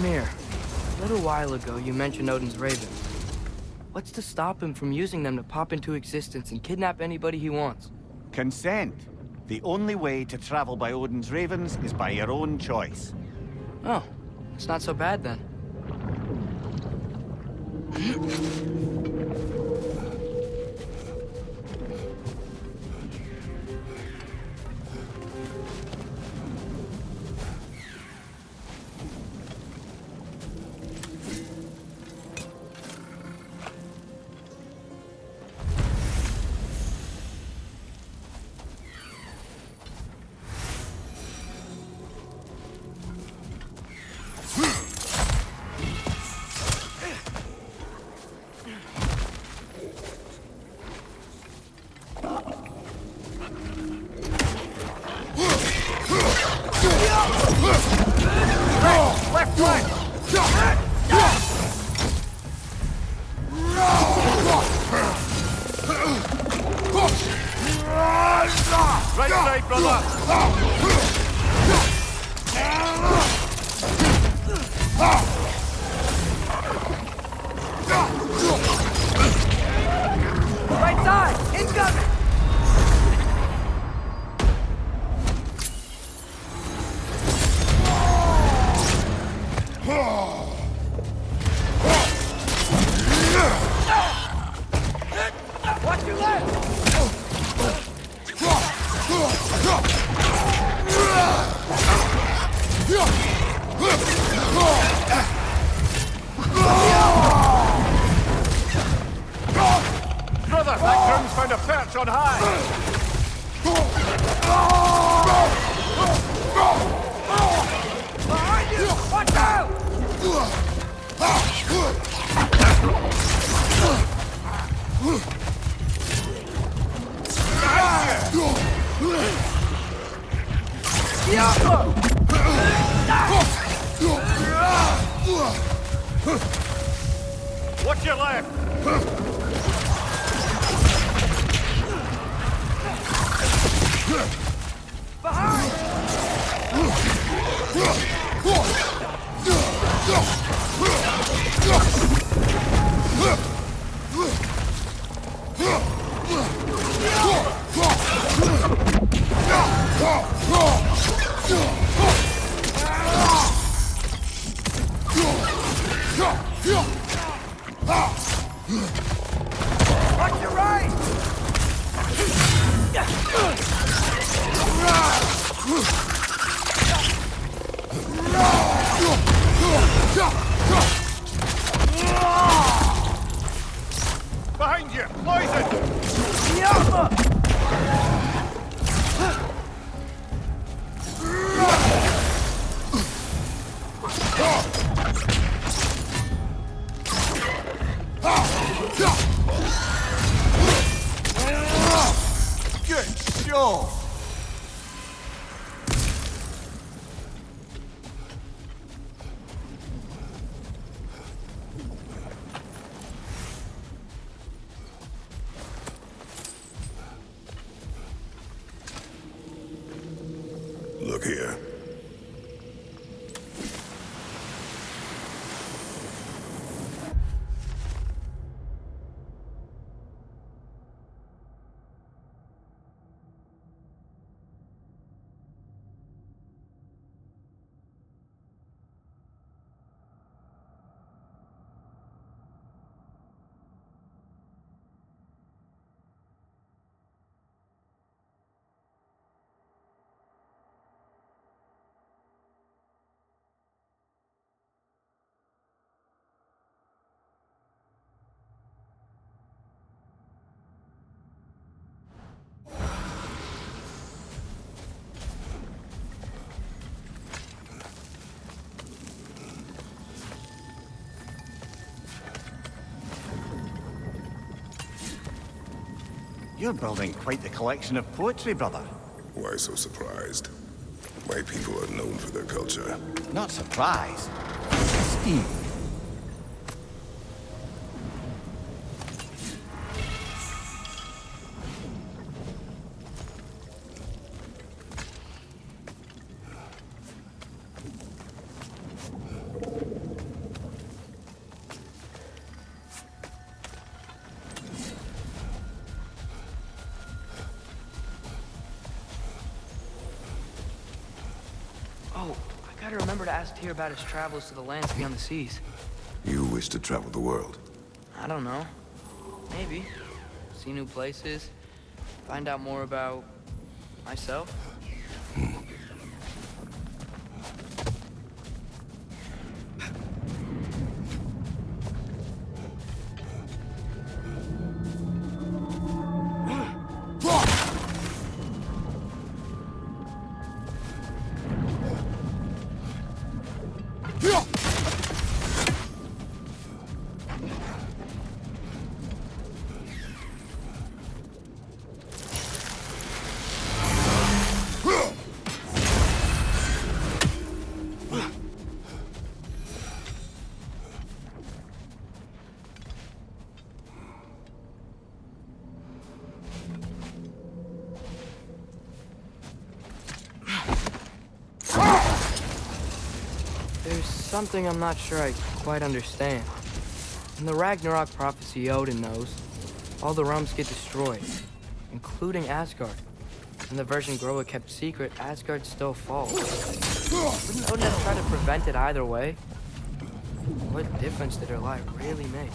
Mimir, a little while ago you mentioned Odin's ravens. What's to stop him from using them to pop into existence and kidnap anybody he wants? Consent. The only way to travel by Odin's ravens is by your own choice. Oh, it's not so bad then. Left flank! Right side, brother! Right side! Incoming! Watch your left! Brother, that ground's found a perch on high! Behind you! Watch out! Watch your left! Watch your right! Behind you! Poison! Good show! Look here. You're building quite the collection of poetry, brother. Why so surprised? My people are known for their culture. Not surprised. Esteemed. Oh, I gotta remember to ask Tyr about his travels to the lands beyond the seas. You wish to travel the world. I don't know. Maybe. See new places. Find out more about... myself. There's something I'm not sure I quite understand. In the Ragnarok prophecy Odin knows, all the realms get destroyed, including Asgard. In the version Groa kept secret, Asgard still falls. Wouldn't Odin have tried to prevent it either way? What difference did her lie really make?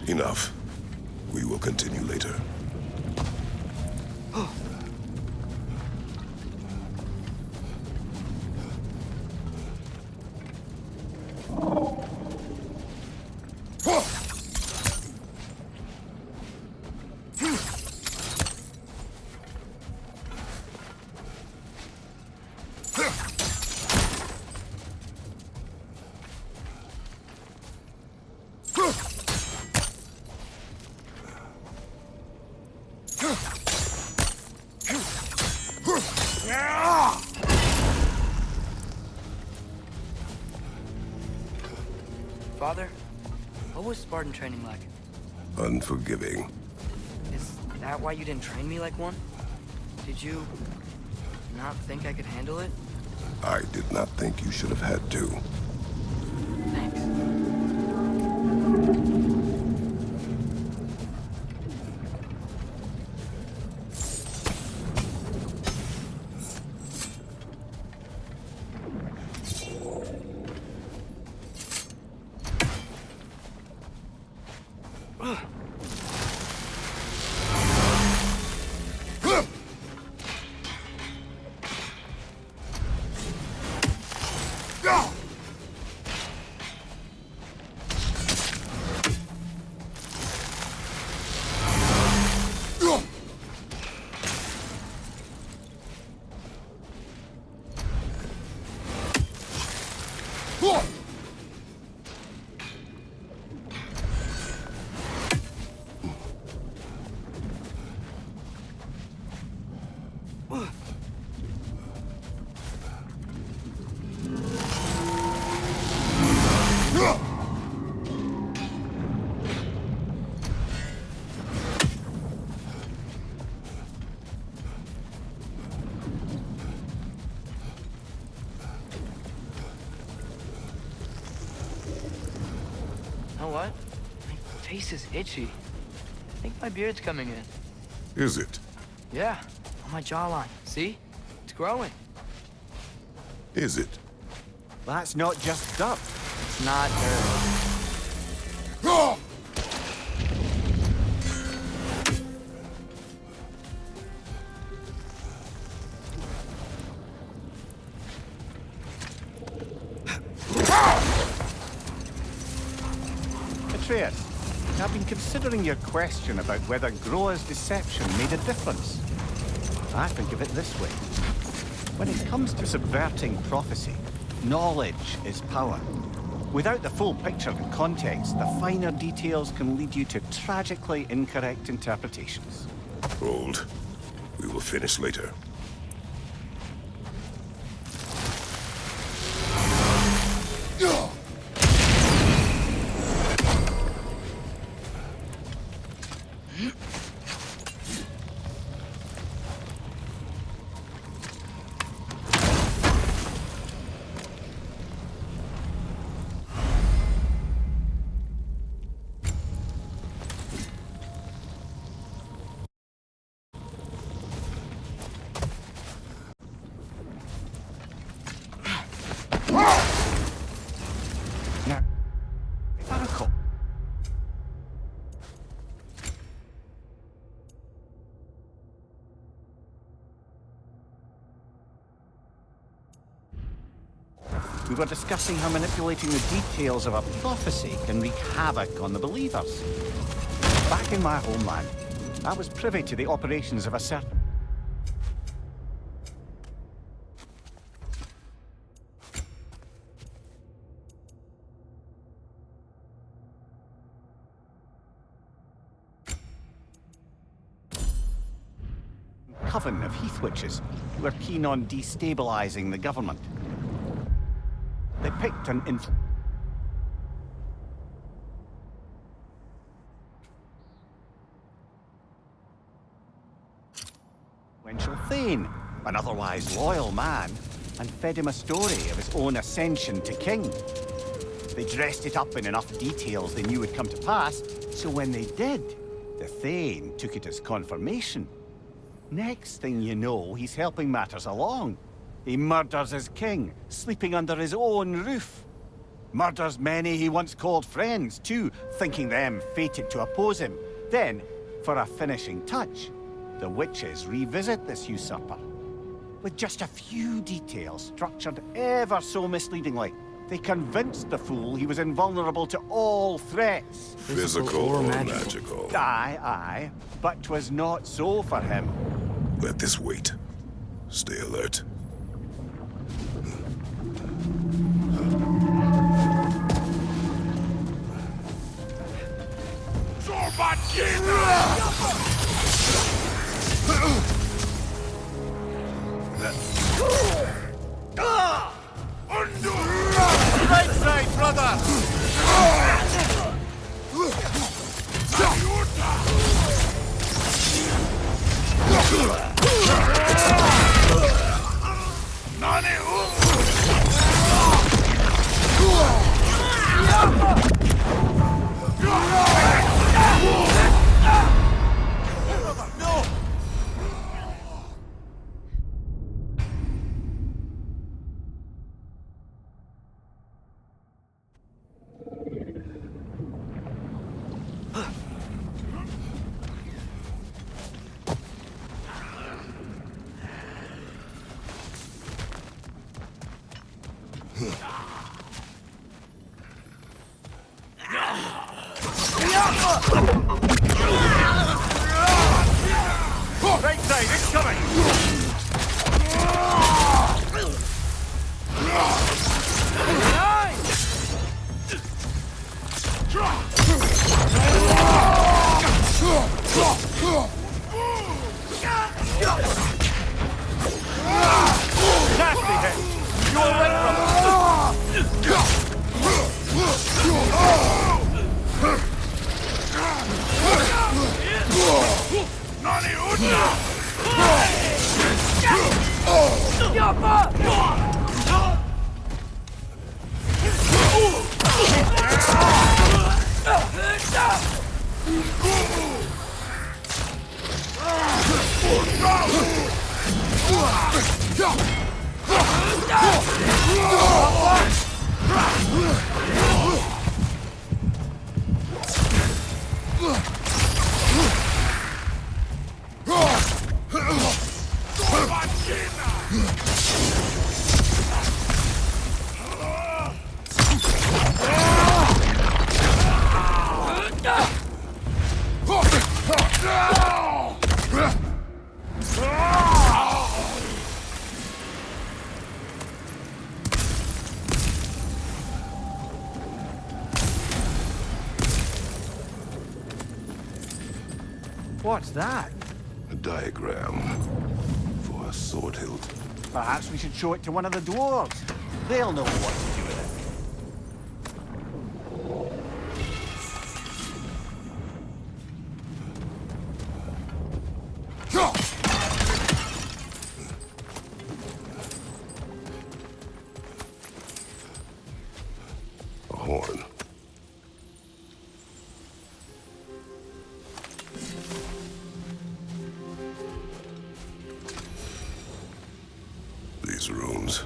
Enough. We will continue later. Father, what was Spartan training like? Unforgiving. Is that why you didn't train me like one? Did you not think I could handle it? I did not think you should have had to. Thanks. You know what? My face is itchy. I think my beard's coming in. Is it? Yeah, on my jawline. See? It's growing. Is it? That's not just dirt. It's not dirt. Atreus, I've been considering your question about whether Groa's deception made a difference. I think of it this way. When it comes to subverting prophecy, knowledge is power. Without the full picture and context, the finer details can lead you to tragically incorrect interpretations. Hold. We will finish later. Now, if I recall, we were discussing how manipulating the details of a prophecy can wreak havoc on the believers. Back in my homeland, I was privy to the operations of a certain coven of heath witches who were keen on destabilizing the government. They picked an influential Thane, an otherwise loyal man, and fed him a story of his own ascension to king. They dressed it up in enough details they knew would come to pass, so when they did, the Thane took it as confirmation. Next thing you know, he's helping matters along. He murders his king, sleeping under his own roof. Murders many he once called friends, too, thinking them fated to oppose him. Then, for a finishing touch, the witches revisit this usurper. With just a few details structured ever so misleadingly, they convinced the fool he was invulnerable to all threats. Physical or magical? Aye, but 'twas not so for him. Let this wait. Stay alert. Right side, brother! Right side, it's coming! Nasty hit! You're away from What's that? A diagram for a sword hilt. Perhaps we should show it to one of the dwarves. They'll know what to do with it. A horn. These runes.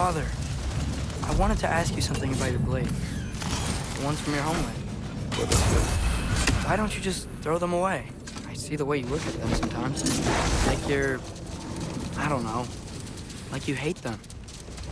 Father, I wanted to ask you something about your blade. The ones from your homeland. What is it? Why don't you just throw them away? I see the way you look at them sometimes. Like you're... I don't know. Like you hate them.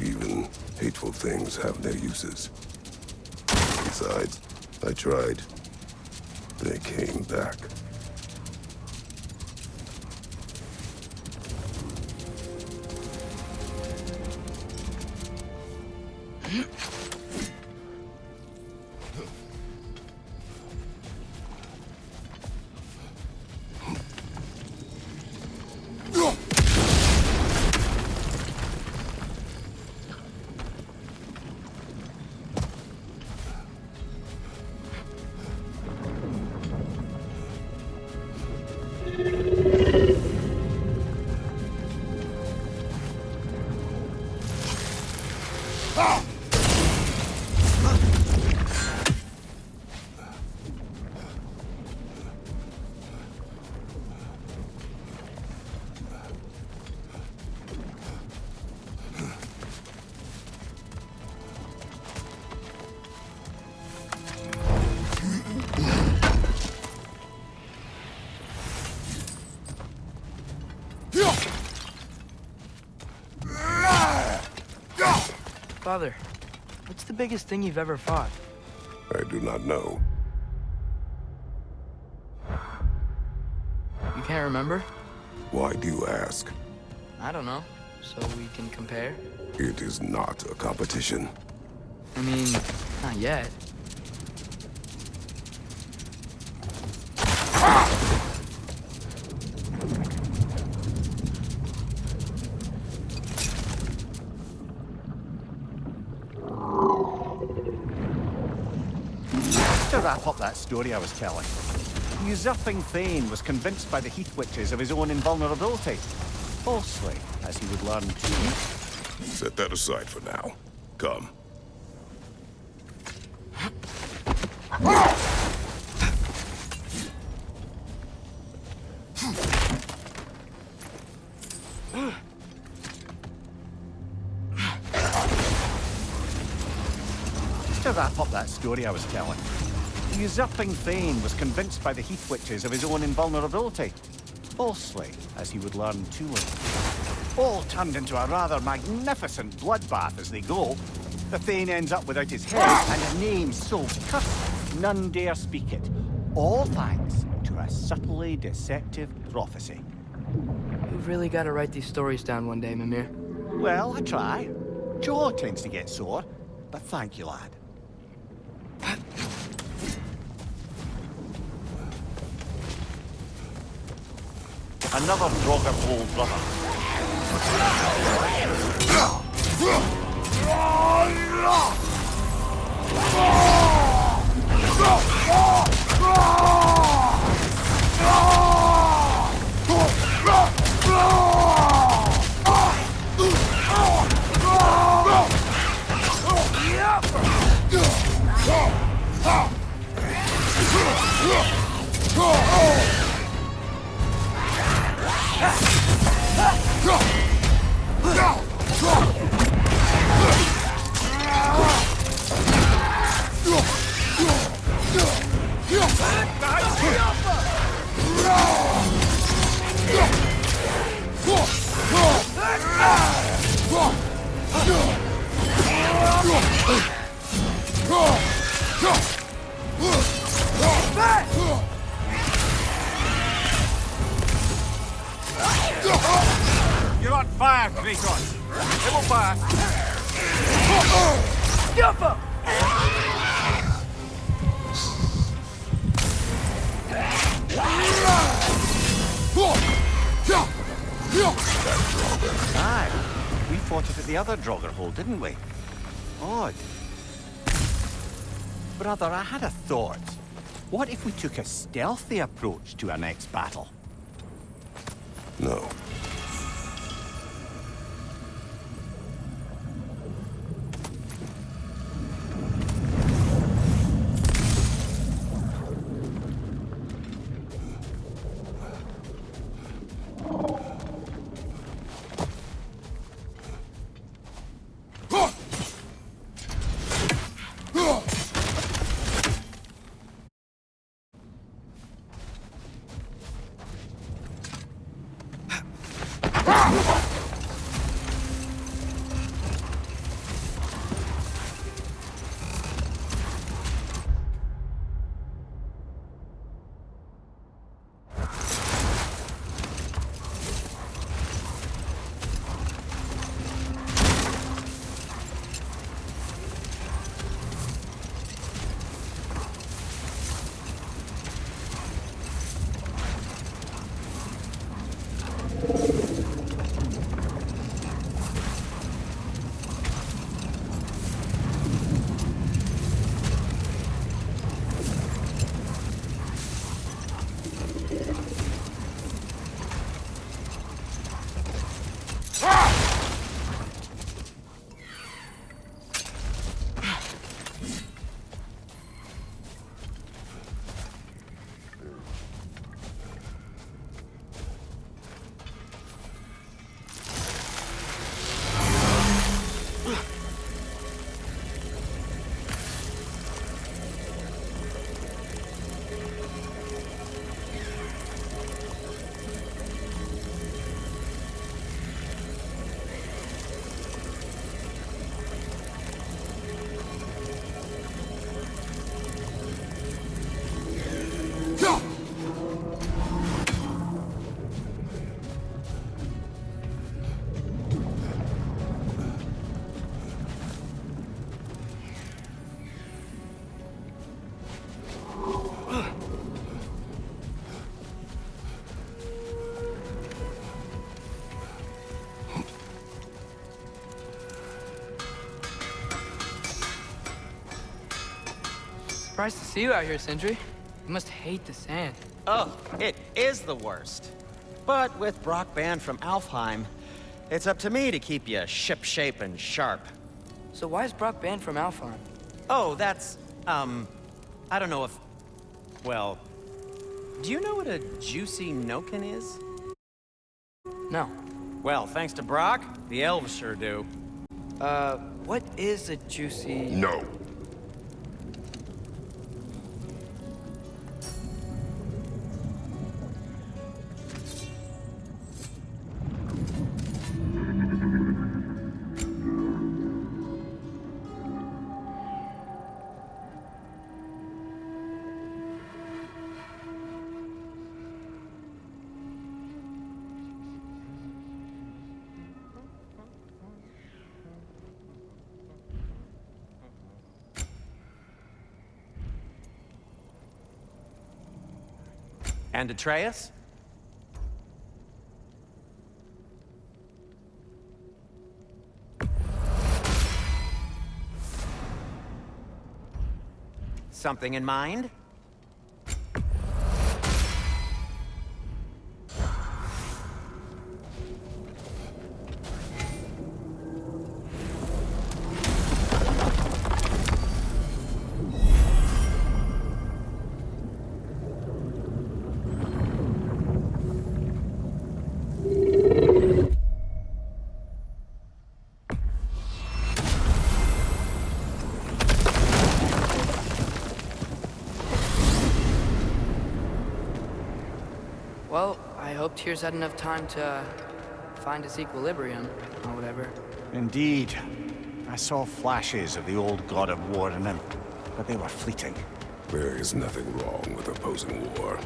Even hateful things have their uses. Besides, I tried. They came back. Father, what's the biggest thing you've ever fought? I do not know. You can't remember? Why do you ask? I don't know. So we can compare? It is not a competition. I mean, not yet. To wrap up that story I was telling, the usurping Thane was convinced by the Heath Witches of his own invulnerability. Falsely, as he would learn too. Set that aside for now. Come. To wrap up that story I was telling, the usurping Thane was convinced by the Heath Witches of his own invulnerability. Falsely, as he would learn too late. All turned into a rather magnificent bloodbath as they go. The Thane ends up without his head and a name so cursed none dare speak it. All thanks to a subtly deceptive prophecy. You've really got to write these stories down one day, Mimir. Well, I try. Jaw tends to get sore, but thank you, lad. Another Draugr Hole brother. You're on fire, Kratos! It will pass! Jumper! Aye, we fought it at the other Draugr Hole, didn't we? Odd. Brother, I had a thought. What if we took a stealthy approach to our next battle? No. Surprised to see you out here, Sindri. You must hate the sand. Oh, it is the worst. But with Brock banned from Alfheim, it's up to me to keep you ship-shape and sharp. So why is Brock banned from Alfheim? Oh, that's, I don't know if... Well, do you know what a juicy Noken is? No. Well, thanks to Brock, the elves sure do. What is a juicy... No. And Atreus? Something in mind? Well, I hope Tyr's had enough time to find his equilibrium, or whatever. Indeed. I saw flashes of the old god of war in him, but they were fleeting. There is nothing wrong with opposing war,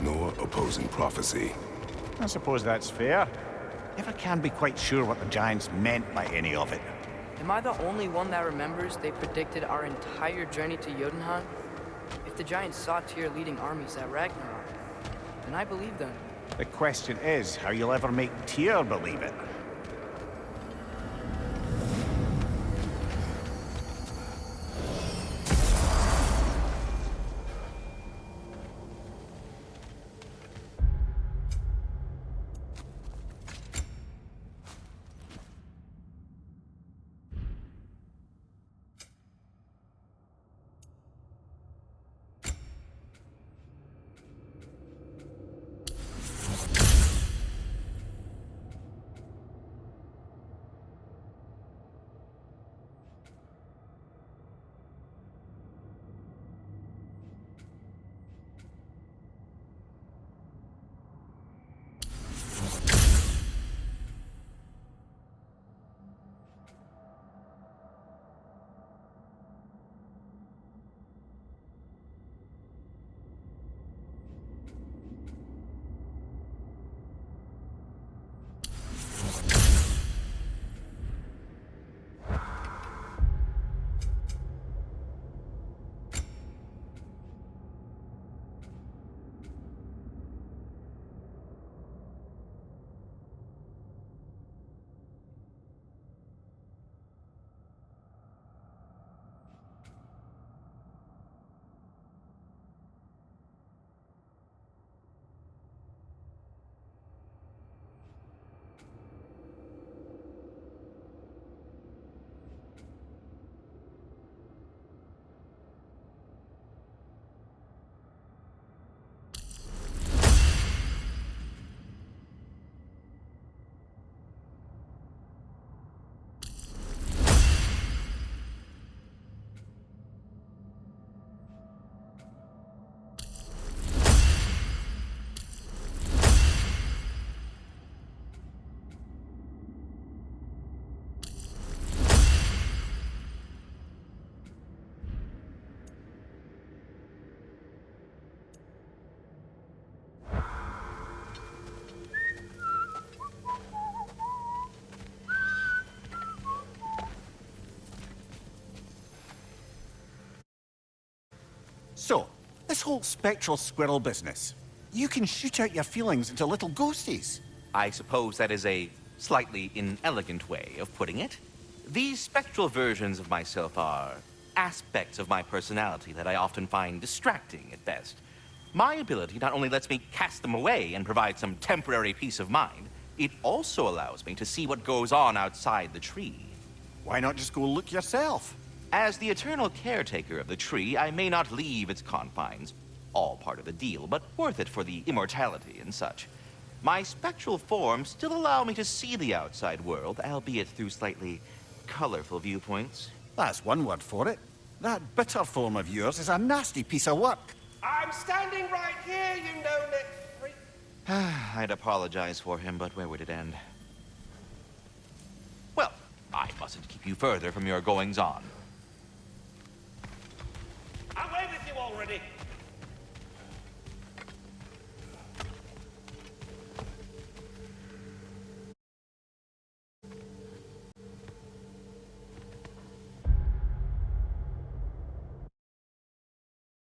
nor opposing prophecy. I suppose that's fair. Never can be quite sure what the Giants meant by any of it. Am I the only one that remembers they predicted our entire journey to Jotunheim? If the Giants saw Tyr leading armies at Ragnarok, then I believe them. The question is how you'll ever make Tyr believe it. This whole spectral squirrel business. You can shoot out your feelings into little ghosties. I suppose that is a slightly inelegant way of putting it. These spectral versions of myself are aspects of my personality that I often find distracting at best. My ability not only lets me cast them away and provide some temporary peace of mind, it also allows me to see what goes on outside the tree. Why not just go look yourself? As the eternal caretaker of the tree, I may not leave its confines. All part of the deal, but worth it for the immortality and such. My spectral forms still allow me to see the outside world, albeit through slightly colorful viewpoints. That's one word for it. That bitter form of yours is a nasty piece of work. I'm standing right here, you no-net freak. I'd apologize for him, but where would it end? Well, I mustn't keep you further from your goings-on. Away with you already.